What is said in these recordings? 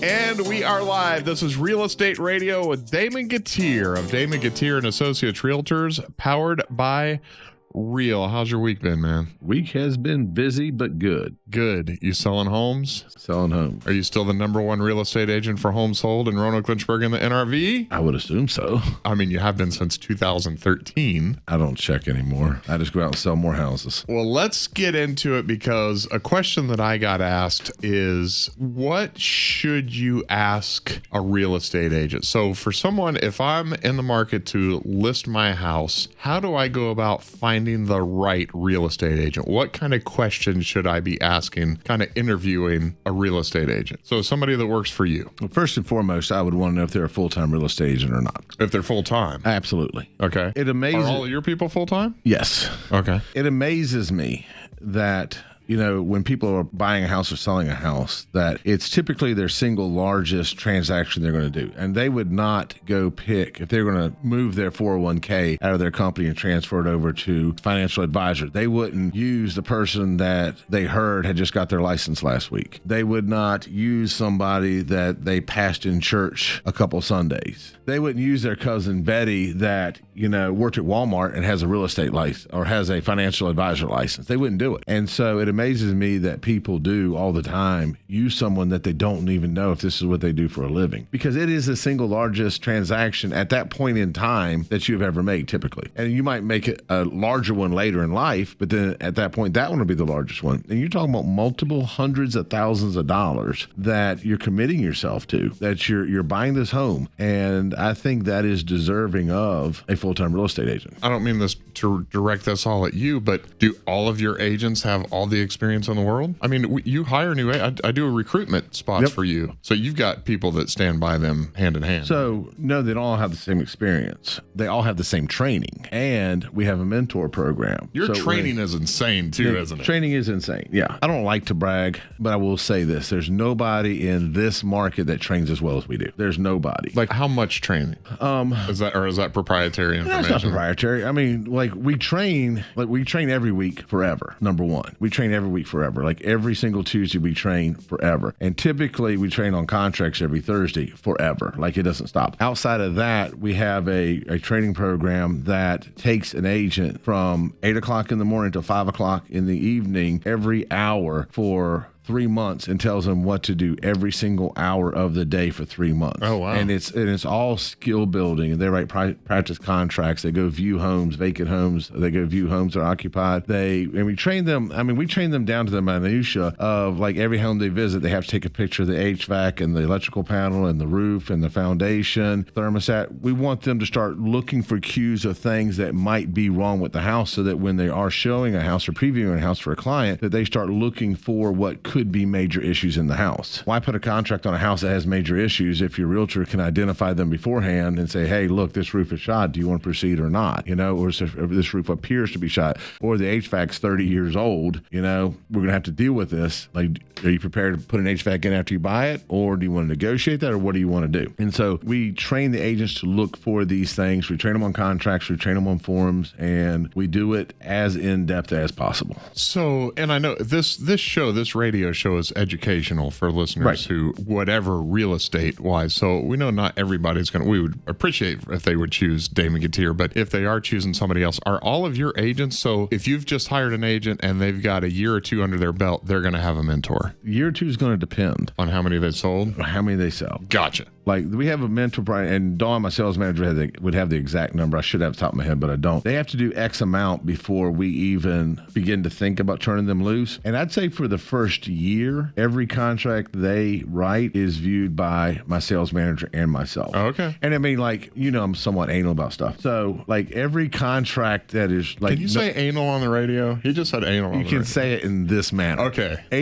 And we are live. This is Real Estate Radio with Damon Gattier of Damon Gattier and Associates Realtors, powered by Real. How's your week been, man? Week has been busy, but good. Good. You selling homes? Selling homes. Are you still the number one real estate agent for homes sold in Roanoke, Lynchburg, and the NRV? I would assume so. I mean, you have been since 2013. I don't check anymore. I just go out and sell more houses. Well, let's get into it, because a question that I got asked is, what should you ask a real estate agent? So for someone, if I'm in the market to list my house, how do I go about finding the right real estate agent? What kind of questions should I be asking, kind of interviewing a real estate agent? So somebody that works for you. Well, first and foremost, I would want to know if they're a full-time real estate agent or not. If they're full-time? Absolutely. Okay. It amazes... Are all of your people full-time? Yes. Okay. It amazes me that, you know, when people are buying a house or selling a house, that it's typically their single largest transaction they're going to do. And they would not go pick, if they're going to move their 401k out of their company and transfer it over to financial advisor, they wouldn't use the person that they heard had just got their license last week. They would not use somebody that they passed in church a couple Sundays. They wouldn't use their cousin Betty that, you know, worked at Walmart and has a real estate license or has a financial advisor license. They wouldn't do it. And so it amazes me that people do all the time use someone that they don't even know if this is what they do for a living, because it is the single largest transaction at that point in time that you've ever made, typically. And you might make it a larger one later in life, but then at that point, that one will be the largest one. And you're talking about multiple hundreds of thousands of dollars that you're committing yourself to, that you're buying this home. And I think that is deserving of a full-time real estate agent. I don't mean this to direct this all at you, but do all of your agents have all the experience in the world? I mean, you hire new, I do a recruitment spots for you. So you've got people that stand by them hand in hand. So no, they don't all have the same experience. They all have the same training. And we have a mentor program. Your training is insane too, isn't it? Training is insane. Yeah. I don't like to brag, but I will say this. There's nobody in this market that trains as well as we do. There's nobody. Like, how much training? Is that proprietary information? That's not proprietary. I mean, like we train every week forever. Number one, we train every week forever. Like every single Tuesday we train forever. And typically we train on contracts every Thursday forever. Like it doesn't stop. Outside of that, we have a training program that takes an agent from 8 o'clock in the morning to 5 o'clock in the evening every hour for 3 months and tells them what to do every single hour of the day for 3 months. Oh, wow. And it's all skill building. And they write practice contracts. They go view homes, vacant homes. They go view homes that are occupied. And we train them. I mean, we train them down to the minutia of, like, every home they visit, they have to take a picture of the HVAC and the electrical panel and the roof and the foundation, thermostat. We want them to start looking for cues of things that might be wrong with the house, so that when they are showing a house or previewing a house for a client, that they start looking for what could be major issues in the house. Why put a contract on a house that has major issues if your realtor can identify them beforehand and say, hey, look, this roof is shot. Do you want to proceed or not? You know, or this roof appears to be shot, or the HVAC's 30 years old. You know, we're going to have to deal with this. Like, are you prepared to put an HVAC in after you buy it? Or do you want to negotiate that? Or what do you want to do? And so we train the agents to look for these things. We train them on contracts. We train them on forms, and we do it as in-depth as possible. So, and I know this radio show is educational for listeners who, whatever real estate wise. So we know not everybody's we would appreciate if they would choose Damon Gattier, but if they are choosing somebody else, are all of your agents, so if you've just hired an agent and they've got a year or two under their belt, they're going to have a mentor? Year or two is going to depend on how many they sold, or how many they sell. Gotcha. Like, we have a mentor, and Dawn, my sales manager, would have the exact number. I should have it top of my head, but I don't. They have to do X amount before we even begin to think about turning them loose. And I'd say for the first year, every contract they write is viewed by my sales manager and myself. Oh, okay. And I mean, like, you know, I'm somewhat anal about stuff. So, like, every contract that is like... Can you say anal on the radio? He just said anal on the radio. You can say it in this manner. Okay. My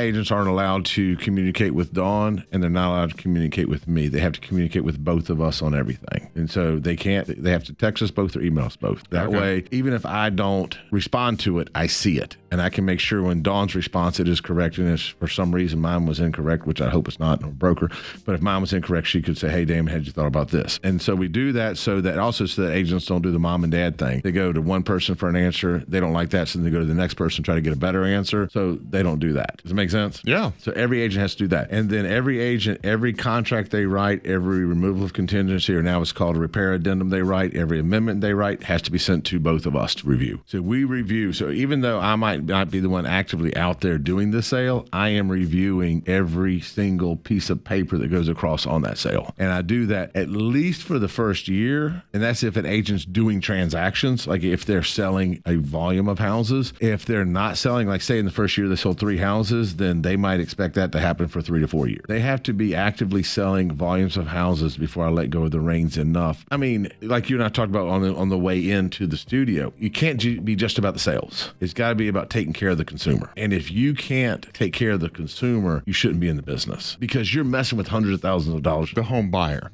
agents aren't allowed to communicate with Dawn, and they're not allowed to communicate communicate with me. They have to communicate with both of us on everything. And so they have to text us both or email us both. That way, even if I don't respond to it, I see it. And I can make sure when Dawn's response, it is correct. And if for some reason mine was incorrect, which I hope it's not, I'm a broker, but if mine was incorrect, she could say, hey, Damon, had you thought about this? And so we do that so that agents don't do the mom and dad thing. They go to one person for an answer. They don't like that. So then they go to the next person, try to get a better answer. So they don't do that. Does it make sense? Yeah. So every agent has to do that. And then every agent, every contract they write, every removal of contingency, or now it's called a repair addendum they write, every amendment they write has to be sent to both of us to review. So we review. So even though I might not be the one actively out there doing the sale, I am reviewing every single piece of paper that goes across on that sale. And I do that at least for the first year. And that's if an agent's doing transactions, like if they're selling a volume of houses. If they're not selling, like say in the first year they sold 3 houses, then they might expect that to happen for 3 to 4 years. They have to be actively selling volumes of houses before I let go of the reins enough. I mean, like you and I talked about on the way into the studio, you can't be just about the sales. It's got to be about taking care of the consumer. And if you can't take care of the consumer, you shouldn't be in the business because you're messing with hundreds of thousands of dollars. The home buyer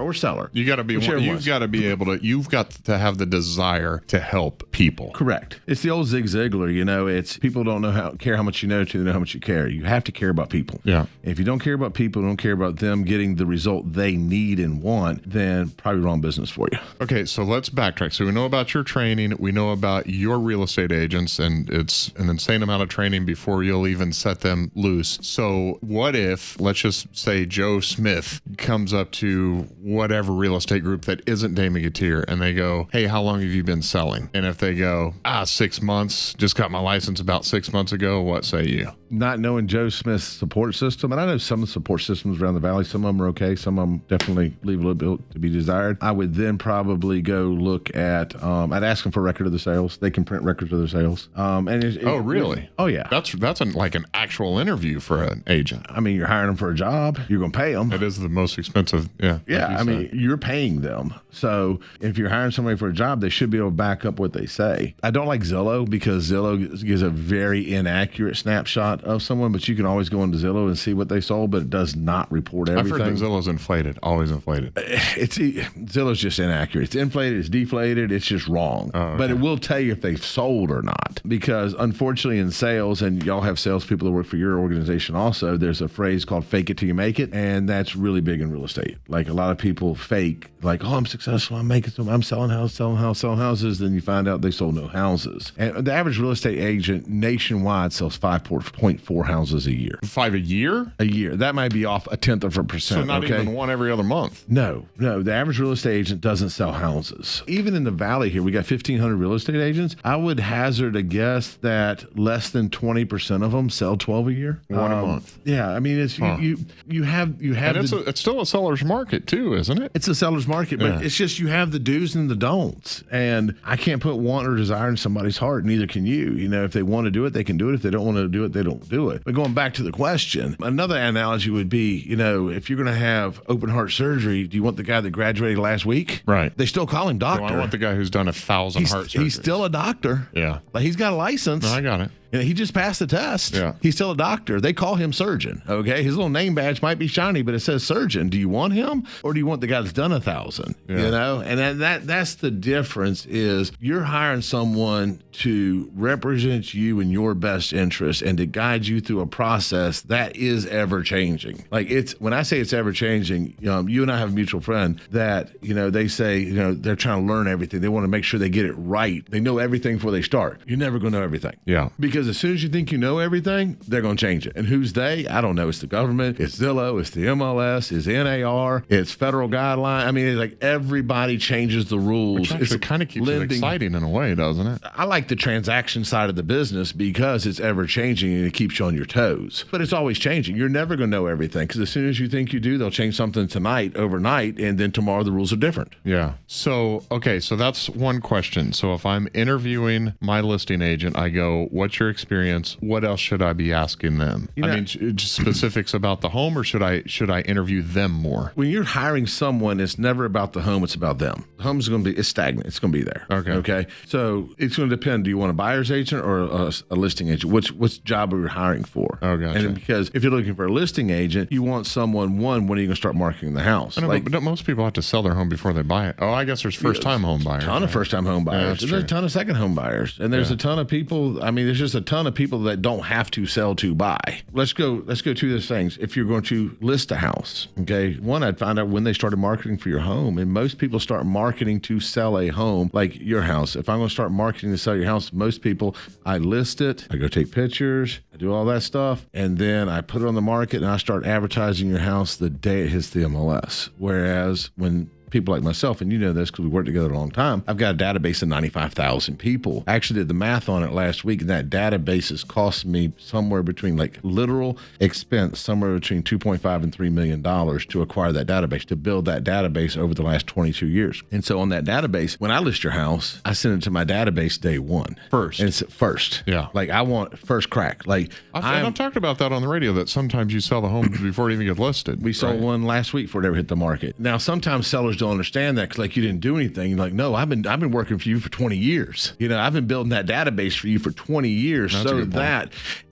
Or seller. You got to be. You've got to be able to. You've got to have the desire to help people. Correct. It's the old Zig Ziglar. It's people don't care how much you know till they know how much you care. You have to care about people. Yeah. If you don't care about people, don't care about them getting the result they need and want, then probably wrong business for you. Okay, so let's backtrack. So we know about your training. We know about your real estate agents, and it's an insane amount of training before you'll even set them loose. So what if, let's just say Joe Smith comes up to whatever real estate group that isn't Damon Gutierrez, and they go, hey, how long have you been selling? And if they go, 6 months, just got my license about 6 months ago, what say you? Not knowing Joe Smith's support system, and I know some of the support systems around the valley, some of them are okay, some of them definitely leave a little bit to be desired. I would then probably go look at, I'd ask them for a record of the sales. They can print records of their sales. Oh, really? Oh, yeah. That's like an actual interview for an agent. I mean, you're hiring them for a job. You're going to pay them. It is the most expensive. Yeah. Yeah. I mean, you're paying them. So if you're hiring somebody for a job, they should be able to back up what they say. I don't like Zillow because Zillow gives a very inaccurate snapshot of someone, but you can always go into Zillow and see what they sold, but it does not report everything. I've heard that Zillow's inflated, always inflated. Zillow's just inaccurate. It's inflated, it's deflated, it's just wrong. Oh, okay. But it will tell you if they've sold or not. Because unfortunately in sales, and y'all have salespeople that work for your organization also, there's a phrase called fake it till you make it. And that's really big in real estate. Like a lot of people fake, like, oh, I'm successful, I'm making some, I'm selling houses. Then you find out they sold no houses. And the average real estate agent nationwide sells 5.4 houses a year. 5 a year? A year. That might be off 0.1%. So not even one every other month. No. The average real estate agent doesn't sell houses. Even in the valley here, we got 1,500 real estate agents. I would hazard a guess that less than 20% of them sell 12 a year. One a month. Yeah, I mean, it's you have. And it's still a seller's market too, isn't it? It's a seller's market, but it's just you have the do's and the don'ts, and I can't put want or desire in somebody's heart. Neither can you. If they want to do it, they can do it. If they don't want to do it, they don't do it. But going back to the question, another analogy would be, if you're going to have open heart surgery, do you want the guy that graduated last week? Right. They still call him doctor. No, I want the guy who's done 1,000 heart surgeries. He's still a doctor. Yeah. Like he's got a license. No, I got it. He just passed the test. Yeah. He's still a doctor. They call him surgeon. Okay. His little name badge might be shiny, but it says surgeon. Do you want him or do you want the guy that's done 1,000? Yeah. And that's the difference is you're hiring someone to represent you in your best interest and to guide you through a process that is ever changing. Like when I say it's ever changing, you and I have a mutual friend that, they say, they're trying to learn everything. They want to make sure they get it right. They know everything before they start. You're never going to know everything. Yeah. Because as soon as you think you know everything, they're going to change it. And who's they? I don't know. It's the government. It's Zillow. It's the MLS. It's NAR. It's federal guideline. I mean, it's like everybody changes the rules. Which actually kind of keeps it exciting in a way, doesn't it? I like the transaction side of the business because it's ever changing and it keeps you on your toes. But it's always changing. You're never going to know everything because as soon as you think you do, they'll change something tonight, overnight, and then tomorrow the rules are different. Yeah. So, okay. So that's one question. So if I'm interviewing my listing agent, I go, what's your experience, what else should I be asking them? Just specifics about the home, or should I interview them more? When you're hiring someone, it's never about the home, it's about them. The home's going to be, it's stagnant. It's going to be there. Okay. So it's going to depend. Do you want a buyer's agent or a listing agent? Which job are you hiring for? Oh, gotcha. And because if you're looking for a listing agent, you want someone, when are you going to start marketing the house? But most people have to sell their home before they buy it. Oh, I guess there's first-time home buyers. A ton of first-time home buyers. There's a ton of second home buyers. And there's a ton of people, there's just a ton of people that don't have to sell to buy. Let's go to those things. If you're going to list a house, okay, one, I'd find out when they started marketing for your home. And most people start marketing to sell a home, like your house. If I'm going to start marketing to sell your house, most people, I list it, I go take pictures, I do all that stuff, and then I put it on the market and I start advertising your house the day it hits the MLS. Whereas when people like myself, and you know this because we worked together a long time, I've got a database of 95,000 people. I actually did the math on it last week, and that database has cost me somewhere between, like, literal expense, somewhere between $2.5 and $3 million to acquire that database, to build that database over the last 22 years. And so on that database, when I list your house, I send it to my database day one. First. And it's first. Yeah. Like, I want first crack. Like, I've talked about that on the radio, that sometimes you sell the home before it even gets listed. We sold one last week before it ever hit the market. Now, sometimes sellers don't understand that because, like, you didn't do anything. You're like, no, I've been working for you for 20 years. I've been building that database for you for 20 years.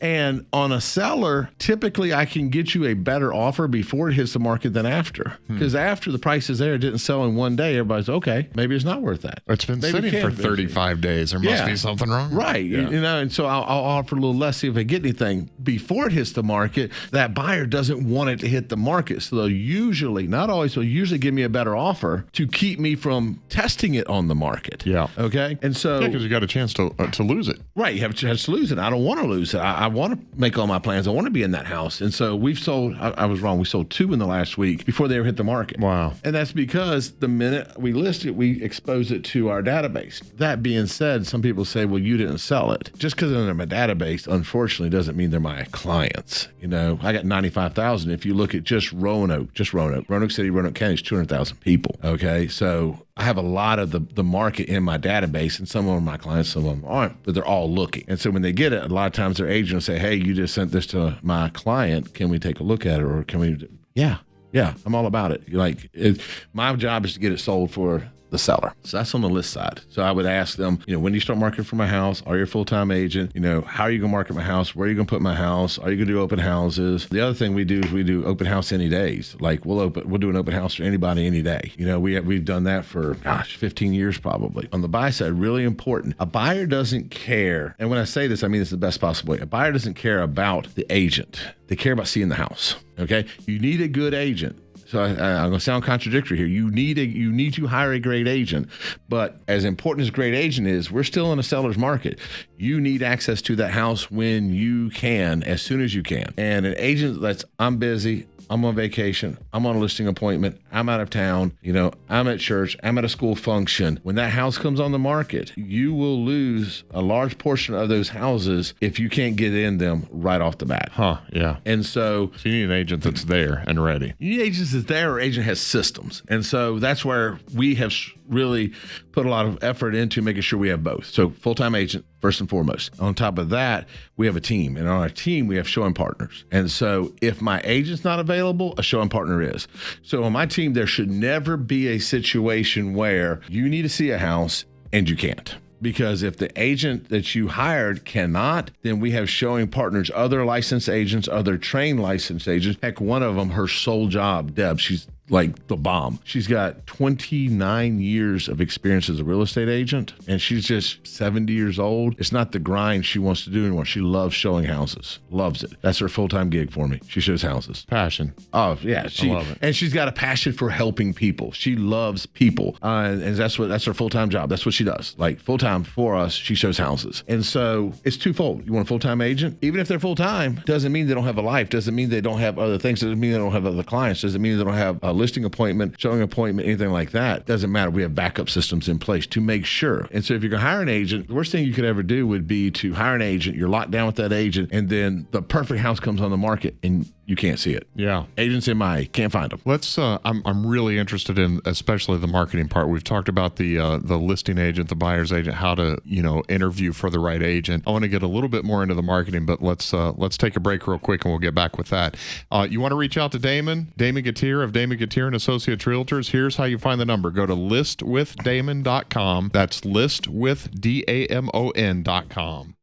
And on a seller, typically I can get you a better offer before it hits the market than after. Because after the price is there, it didn't sell in one day. Everybody's okay, maybe it's not worth that. It's been sitting for 35 days. There must be something wrong. Right. Yeah. And so I'll offer a little less, see if I get anything. Before it hits the market, that buyer doesn't want it to hit the market. So they'll usually, not always, but usually give me a better offer to keep me from testing it on the market. Yeah. Okay. And so, because you got a chance to lose it. Right. You have a chance to lose it. I don't want to lose it. I want to make all my plans. I want to be in that house. And so we've sold, I was wrong. We sold 2 in the last week before they ever hit the market. Wow. And that's because the minute we list it, we expose it to our database. That being said, some people say, well, you didn't sell it. Just because they're in my database, unfortunately, doesn't mean they're my clients. I got 95,000. If you look at just Roanoke City, Roanoke County is 200,000 people. Okay. So I have a lot of the market in my database, and some of them are my clients, some of them aren't, but they're all looking. And so when they get it, a lot of times their agent will say, hey, you just sent this to my client. Can we take a look at it? Or can we? Yeah, I'm all about it. My job is to get it sold for the seller. So that's on the list side. So I would ask them, when do you start marketing for my house? Are you a full-time agent? How are you going to market my house? Where are you going to put my house? Are you going to do open houses? The other thing we do is we do open house any days. Like we'll do an open house for anybody any day. We've done that for 15 years probably. On the buy side, really important. A buyer doesn't care. And when I say this, I mean this the best possible way. A buyer doesn't care about the agent. They care about seeing the house. Okay? You need a good agent. So I'm going to sound contradictory here. You need to hire a great agent, but as important as a great agent is, we're still in a seller's market. You need access to that house when you can, as soon as you can. And an agent I'm busy, I'm on vacation, I'm on a listing appointment, I'm out of town, I'm at church, I'm at a school function. When that house comes on the market, you will lose a large portion of those houses if you can't get in them right off the bat. Yeah. And so you need an agent that's there and ready. You need agents that's there, or agent has systems. And so that's where we have really put a lot of effort into making sure we have both. So full-time agent, first and foremost. On top of that, we have a team. And on our team, we have showing partners. And so if my agent's not available, a showing partner is. So on my team, there should never be a situation where you need to see a house and you can't. Because if the agent that you hired cannot, then we have showing partners, other licensed agents, other trained licensed agents. Heck, one of them, her sole job, Deb, she's like the bomb. She's got 29 years of experience as a real estate agent, and she's just 70 years old. It's not the grind she wants to do anymore. She loves showing houses, loves it. That's her full-time gig for me. She shows houses. Passion. Oh, yeah. I love it. And she's got a passion for helping people. She loves people. And that's her full-time job. That's what she does. Like full-time for us, she shows houses. And so it's twofold. You want a full-time agent? Even if they're full-time, doesn't mean they don't have a life. Doesn't mean they don't have other things. Doesn't mean they don't have other clients. Doesn't mean they don't have a listing appointment, showing appointment, anything like that. Doesn't matter. We have backup systems in place to make sure. And so if you're going to hire an agent, the worst thing you could ever do would be to hire an agent. You're locked down with that agent, and then the perfect house comes on the market and you can't see it. Yeah. Agents MIA, can't find them. Let's. I'm really interested in especially the marketing part. We've talked about the listing agent, the buyer's agent, how to interview for the right agent. I want to get a little bit more into the marketing, but let's take a break real quick and we'll get back with that. You want to reach out to Damon Gutierrez of Damon Gutierrez and Associates Realtors. Here's how you find the number. Go to listwithdamon.com. That's listwithdamon.com.